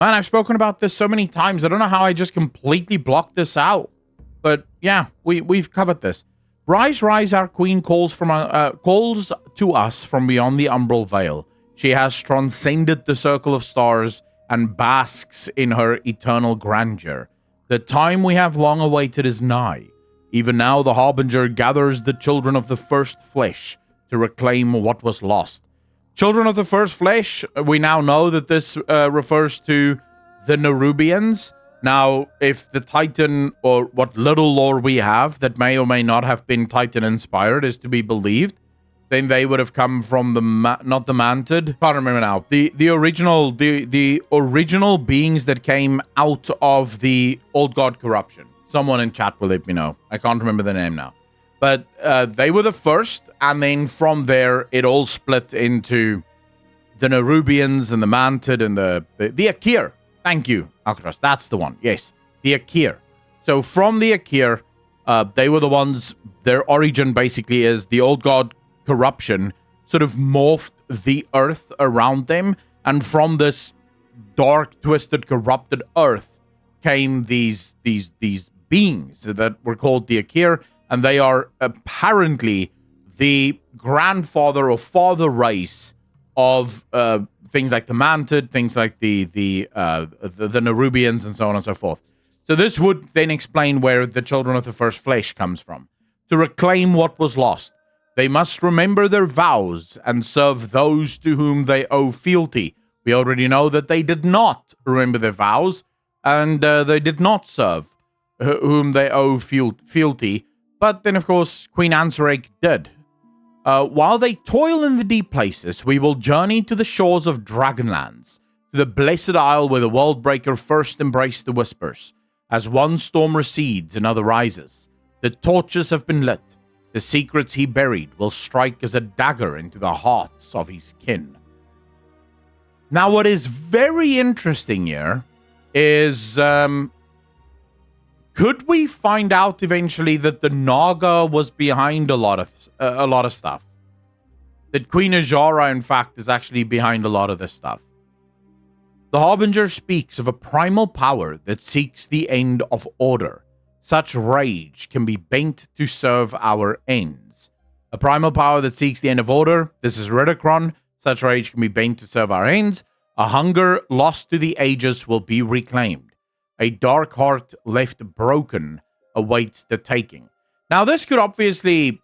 Man, I've spoken about this so many times. I don't know how I just completely blocked this out. But yeah, we've covered this. Rise, rise, our queen calls to us from beyond the umbral veil. She has transcended the circle of stars and basks in her eternal grandeur. The time we have long awaited is nigh. Even now the Harbinger gathers the children of the first flesh to reclaim what was lost. Children of the first flesh, we now know that this refers to the Nerubians. Now, if the Titan, or what little lore we have that may or may not have been Titan-inspired, is to be believed, then they would have come from not the Mantid. Can't remember now. The original beings that came out of the old god corruption. Someone in chat will let me know. I can't remember the name now. But they were the first, and then from there, it all split into the Nerubians and the Mantid and the Akir. Thank you, Alcatraz. That's the one. Yes, the Akir. So from the Akir, they were the ones, their origin basically is the old god corruption sort of morphed the earth around them. And from this dark, twisted, corrupted earth came these beings that were called the Akir. And they are apparently the grandfather or father race of things like the Mantid, things like the Nerubians, and so on and so forth. So this would then explain where the children of the first flesh comes from. To reclaim what was lost, they must remember their vows and serve those to whom they owe fealty. We already know that they did not remember their vows, and they did not serve whom they owe fealty. But then, of course, Queen Ansurek did. While they toil in the deep places, we will journey to the shores of Dragonlands, to the blessed isle where the Worldbreaker first embraced the Whispers. As one storm recedes, another rises. The torches have been lit. The secrets he buried will strike as a dagger into the hearts of his kin. Now, what is very interesting here is... could we find out eventually that the Naga was behind a lot of stuff? That Queen Azshara, in fact, is actually behind a lot of this stuff. The Harbinger speaks of a primal power that seeks the end of order. Such rage can be bent to serve our ends. A primal power that seeks the end of order. This is Ridicron. Such rage can be bent to serve our ends. A hunger lost to the ages will be reclaimed. A dark heart left broken awaits the taking. Now, this could obviously...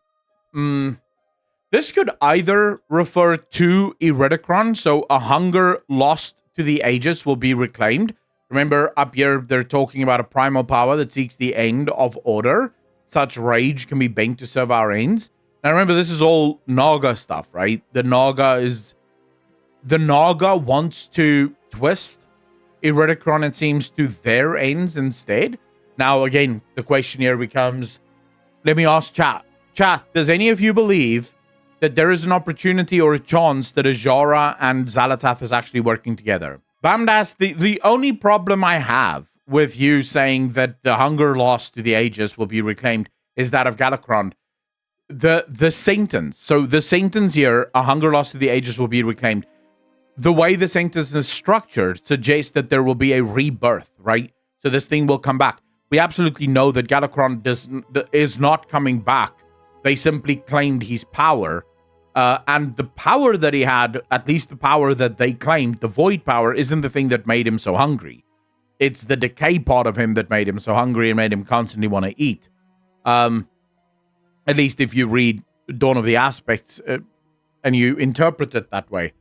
this could either refer to Iridikron, so a hunger lost to the ages will be reclaimed. Remember, up here, they're talking about a primal power that seeks the end of order. Such rage can be bent to serve our ends. Now, remember, this is all Naga stuff, right? The Naga wants to twist Iridikron, it seems, to their ends instead. Now, again, the question here becomes, let me ask chat. Chat, does any of you believe that there is an opportunity or a chance that Azshara and Xal'atath is actually working together? Bamdas, the only problem I have with you saying that the hunger lost to the ages will be reclaimed is that of Galakrond. The sentence. So the sentence here, a hunger lost to the ages will be reclaimed. The way the sentence is structured suggests that there will be a rebirth, right? So this thing will come back. We absolutely know that Galakrond is not coming back. They simply claimed his power. And the power that he had, at least the power that they claimed, the void power, isn't the thing that made him so hungry. It's the decay part of him that made him so hungry and made him constantly want to eat. At least if you read Dawn of the Aspects and you interpret it that way.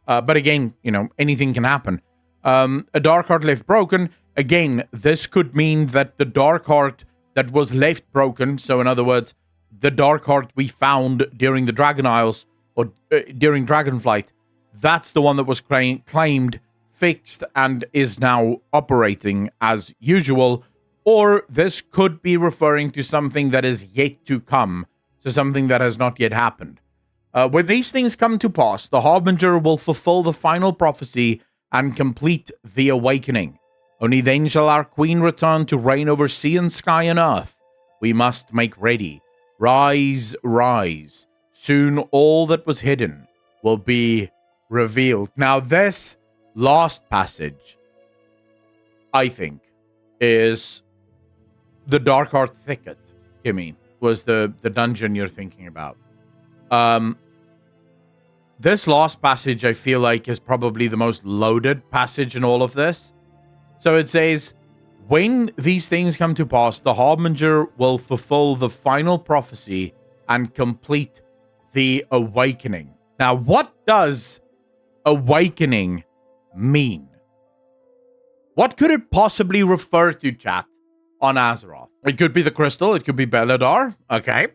But again, you know, anything can happen. A dark heart left broken. Again, this could mean that the dark heart that was left broken, so in other words, the dark heart we found during the Dragon Isles, or during Dragonflight, that's the one that was claimed, fixed, and is now operating as usual. Or this could be referring to something that is yet to come, so something that has not yet happened. When these things come to pass, the Harbinger will fulfill the final prophecy and complete the awakening. Only then shall our queen return to reign over sea and sky and earth. We must make ready. Rise, rise. Soon all that was hidden will be revealed. Now this last passage I think, is the Darkheart Thicket, Kimmy, was the dungeon you're thinking about. This last passage, I feel like, is probably the most loaded passage in all of this. So it says, when these things come to pass, the Harbinger will fulfill the final prophecy and complete the awakening. Now, what does awakening mean? What could it possibly refer to, chat, on Azeroth? It could be the crystal. It could be Beledar. Okay.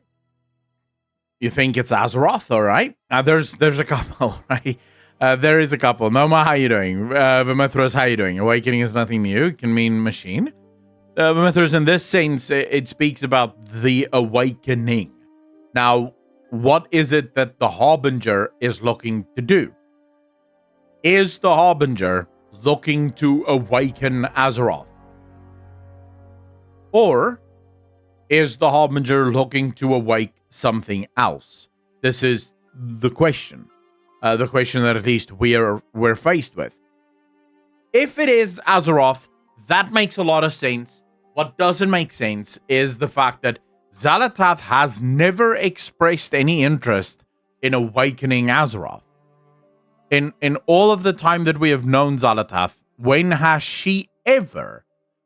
You think it's Azeroth, all right? There's a couple, right? There is a couple. Noma, how you doing? Vimithras, how you doing? Awakening is nothing new. It can mean machine. Vimithras, in this sense, it speaks about the awakening. Now, what is it that the Harbinger is looking to do? Is the Harbinger looking to awaken Azeroth? Or is the Harbinger looking to awake something else? This is the question. The question that at least we're faced with. If it is Azeroth, that makes a lot of sense. What doesn't make sense is the fact that Xal'atath has never expressed any interest in awakening Azeroth. In all of the time that we have known Xal'atath, when has she ever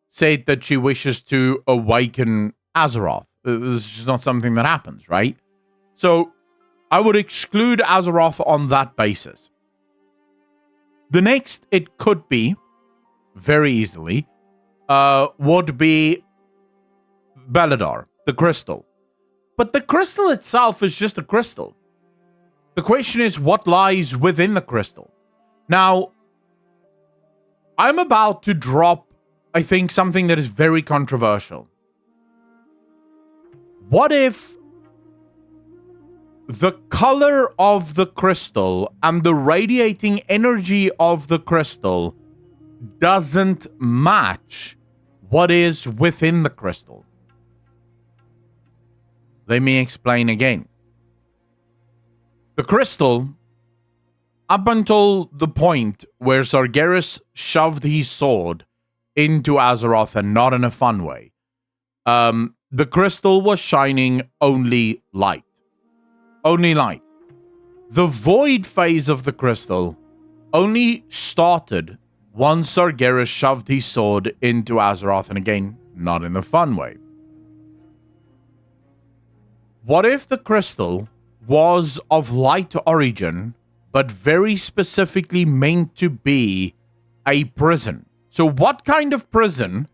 said that she wishes to awaken Azeroth? This is just not something that happens, right? So I would exclude Azeroth on that basis. The next, it could be, very easily, would be Beledar, the crystal. But the crystal itself is just a crystal. The question is what lies within the crystal. Now, I'm about to drop, I think, something that is very controversial. What if the color of the crystal and the radiating energy of the crystal doesn't match what is within the crystal? Let me explain again. The crystal, up until the point where Sargeras shoved his sword into Azeroth, and not in a fun way, the crystal was shining only light. Only light. The void phase of the crystal only started once Sargeras shoved his sword into Azeroth, and again, not in the fun way. What if the crystal was of light origin, but very specifically meant to be a prison? So what kind of prison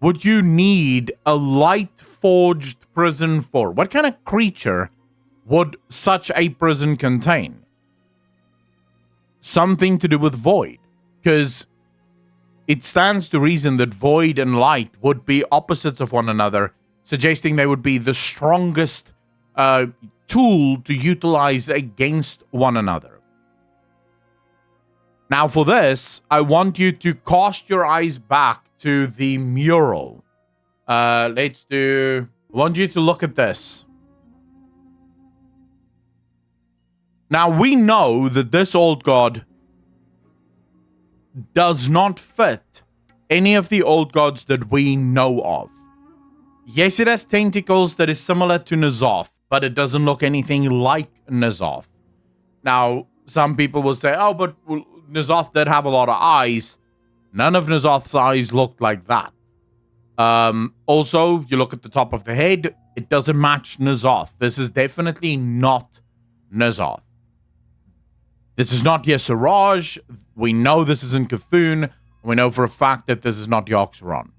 would you need a light-forged prison for? What kind of creature would such a prison contain? Something to do with void, because it stands to reason that void and light would be opposites of one another, suggesting they would be the strongest tool to utilize against one another. Now for this, I want you to cast your eyes back to the mural. I want you to look at this. Now we know that this old god does not fit any of the old gods that we know of. Yes, it has tentacles that is similar to N'Zoth, but it doesn't look anything like N'Zoth. Now, some people will say, oh, but N'Zoth did have a lot of eyes. None of N'Zoth's eyes looked like that. Also, you look at the top of the head, it doesn't match N'Zoth. This is definitely not N'Zoth. This is not Y'Siraj. We know this isn't Cthulhu. We know for a fact that this is not Yogg-Saron.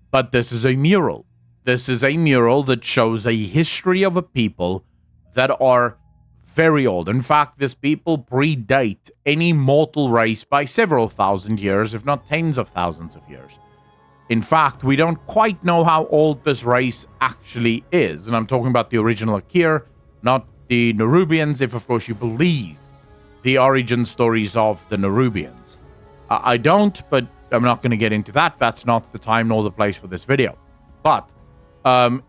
But this is a mural. This is a mural that shows a history of a people that are very old. In fact, this people predate any mortal race by several thousand years, if not tens of thousands of years. In fact, we don't quite know how old this race actually is. And I'm talking about the original Akir, not the Nerubians, if of course you believe the origin stories of the Nerubians. I don't, but I'm not going to get into that. That's not the time nor the place for this video. But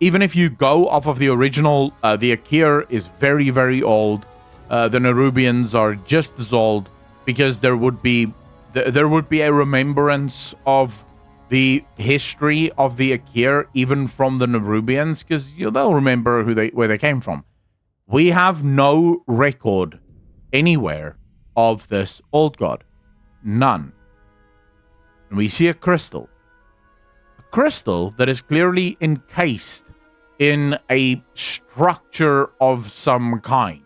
even if you go off of the original, the Akir is very, very old. The Nerubians are just as old, because there would be a remembrance of the history of the Akir, even from the Nerubians, because they'll remember where they came from. We have no record anywhere of this old god. None. And we see a crystal. A crystal that is clearly encased in a structure of some kind.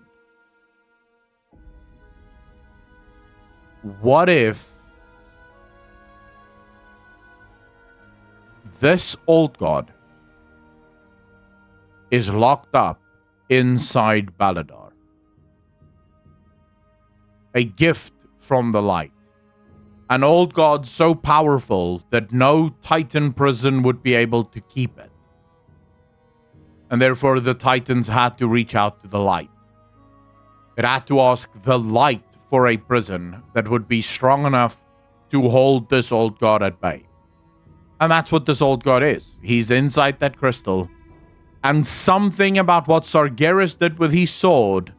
What if this old god is locked up inside Baladar? A gift from the light. An old god so powerful that no Titan prison would be able to keep it. And therefore the Titans had to reach out to the light. It had to ask the light for a prison that would be strong enough to hold this old god at bay. And that's what this old god is. He's inside that crystal. And something about what Sargeras did with his sword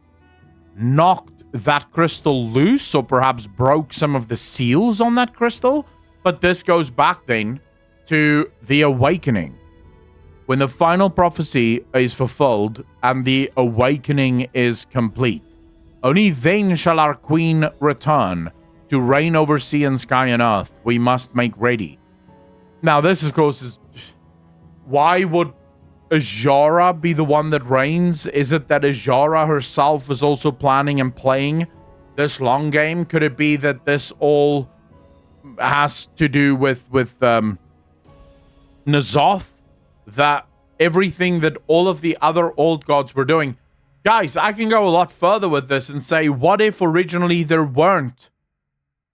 knocked that crystal loose, or perhaps broke some of the seals on that crystal. But this goes back then to the awakening. When the final prophecy is fulfilled and the awakening is complete, only then shall our queen return to reign over sea and sky and earth. We must make ready. Now, this, of course, is... Why would Azshara be the one that reigns? Is it that Azshara herself is also planning and playing this long game? Could it be that this all has to do with N'Zoth? That everything that all of the other old gods were doing... Guys, I can go a lot further with this and say, what if originally there weren't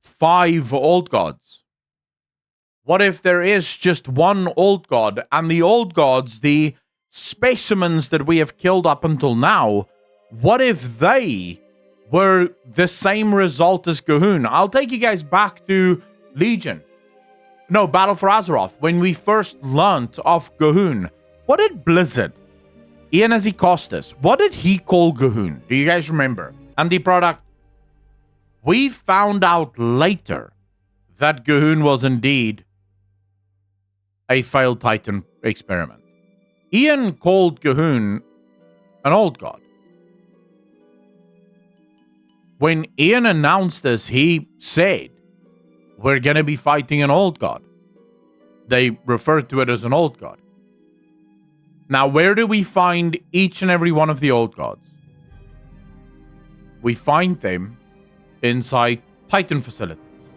5 old gods? What if there is just one old god, and the old gods, the specimens that we have killed up until now, what if they were the same result as G'huun? I'll take you guys back to Legion. No, Battle for Azeroth. When we first learnt of G'huun, what did Blizzard, Ian Azikostas, what did he call G'huun? Do you guys remember? And the product, we found out later that G'huun was indeed a failed Titan experiment. Ian called G'huun an old god. When Ian announced this, he said, we're going to be fighting an old god. They referred to it as an old god. Now, where do we find each and every one of the old gods? We find them inside Titan facilities,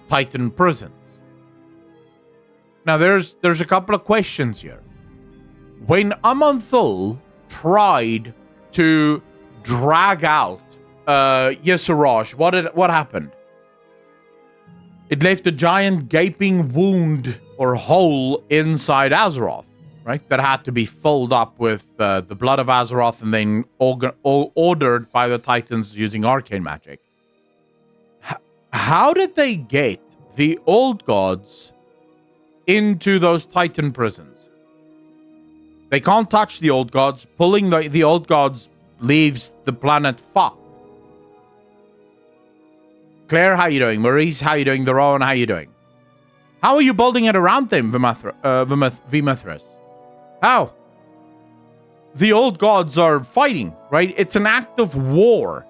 Titan prisons. Now, there's a couple of questions here. When Aman'Thul tried to drag out Y'Sharosh, what happened? It left a giant gaping wound or hole inside Azeroth, right? That had to be filled up with the blood of Azeroth and then ordered by the Titans using arcane magic. How did they get the old gods into those Titan prisons? They can't touch the old gods. Pulling the old gods leaves the planet fucked. Claire, how you doing? Maurice, how you doing? Daron, how you doing? How are you building it around them, Vimithras? How? The old gods are fighting, right? It's an act of war.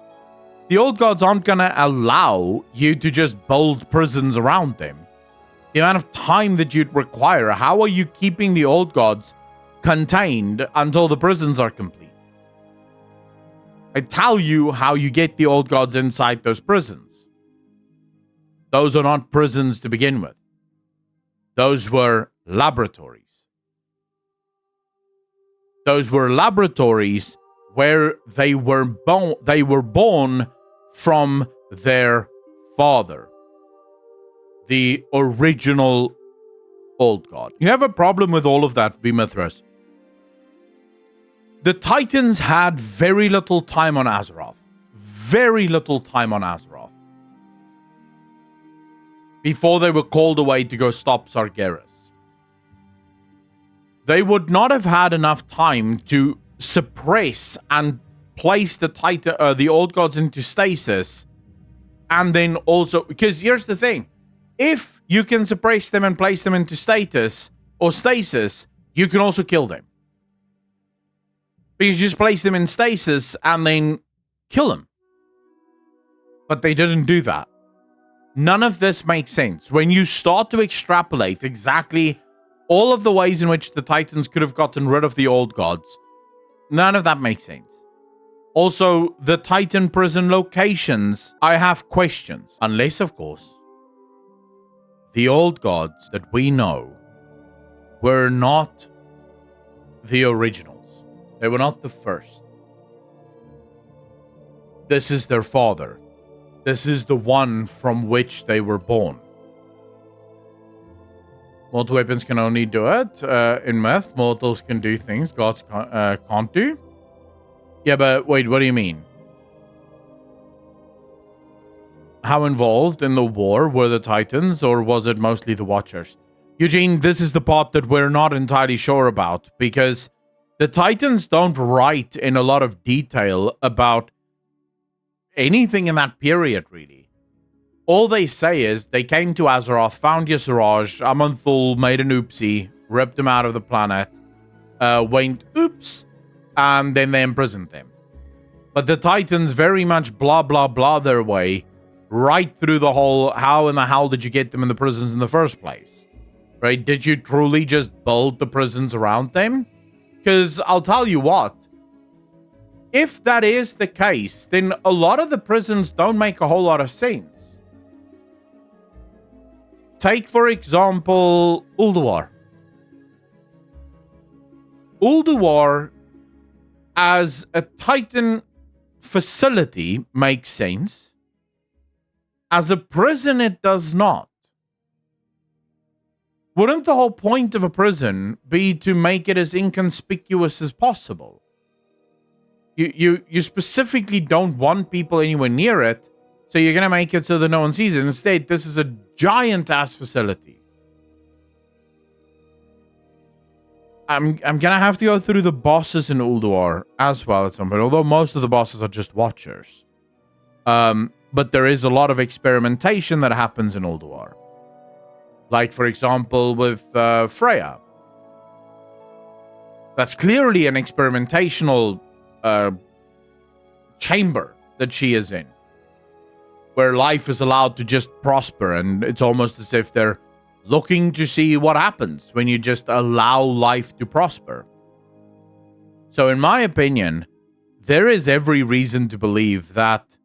The old gods aren't going to allow you to just build prisons around them. The amount of time that you'd require, how are you keeping the old gods contained until the prisons are complete? I tell you how you get the old gods inside those prisons. Those are not prisons to begin with. Those were laboratories. Those were laboratories where they were born from their father, the original old god. You have a problem with all of that, Vimithras. The Titans had very little time on Azeroth. Very little time on Azeroth. Before they were called away to go stop Sargeras. They would not have had enough time to suppress and place the old gods into stasis. And then also, because here's the thing. If you can suppress them and place them into status or stasis. You can also kill them. Because you just place them in stasis and then kill them. But they didn't do that. None of this makes sense. When you start to extrapolate exactly all of the ways in which the Titans could have gotten rid of the old gods, none of that makes sense. Also, the Titan prison locations, I have questions. Unless, of course, the old gods that we know were not the originals. They were not the first. This is their father. This is the one from which they were born. Mortal weapons can only do it. In myth, mortals can do things gods can't do. Yeah, but wait, what do you mean? How involved in the war were the Titans, or was it mostly the Watchers? Eugene, this is the part that we're not entirely sure about, because the Titans don't write in a lot of detail about anything in that period, really. All they say is they came to Azeroth, found Y'Shaarj, Aman'Thul made an oopsie, ripped him out of the planet, went oops, and then they imprisoned them. But the Titans very much blah, blah, blah their way right through the whole how in the hell did you get them in the prisons in the first place? Right? Did you truly just build the prisons around them? Because I'll tell you what, if that is the case, then a lot of the prisons don't make a whole lot of sense. Take, for example, Ulduar. Ulduar as a Titan facility makes sense. As a prison, it does not. Wouldn't the whole point of a prison be to make it as inconspicuous as possible? You specifically don't want people anywhere near it, so you're going to make it so that no one sees it. Instead, this is a giant-ass facility. I'm going to have to go through the bosses in Ulduar as well at some point, although most of the bosses are just Watchers. But there is a lot of experimentation that happens in Ulduar. Like, for example, with Freya. That's clearly an experimentational chamber that she is in, where life is allowed to just prosper, and it's almost as if they're looking to see what happens when you just allow life to prosper. So in my opinion, there is every reason to believe that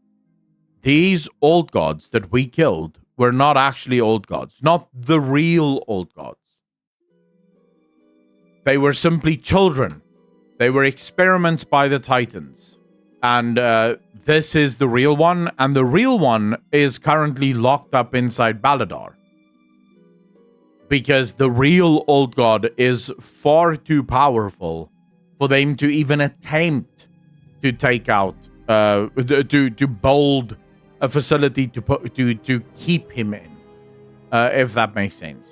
these old gods that we killed were not actually old gods, not the real old gods. They were simply children. They were experiments by the Titans. And this is the real one, and the real one is currently locked up inside Baladar. Because the real old god is far too powerful for them to even attempt to take out, to build a facility to keep him in, if that makes sense.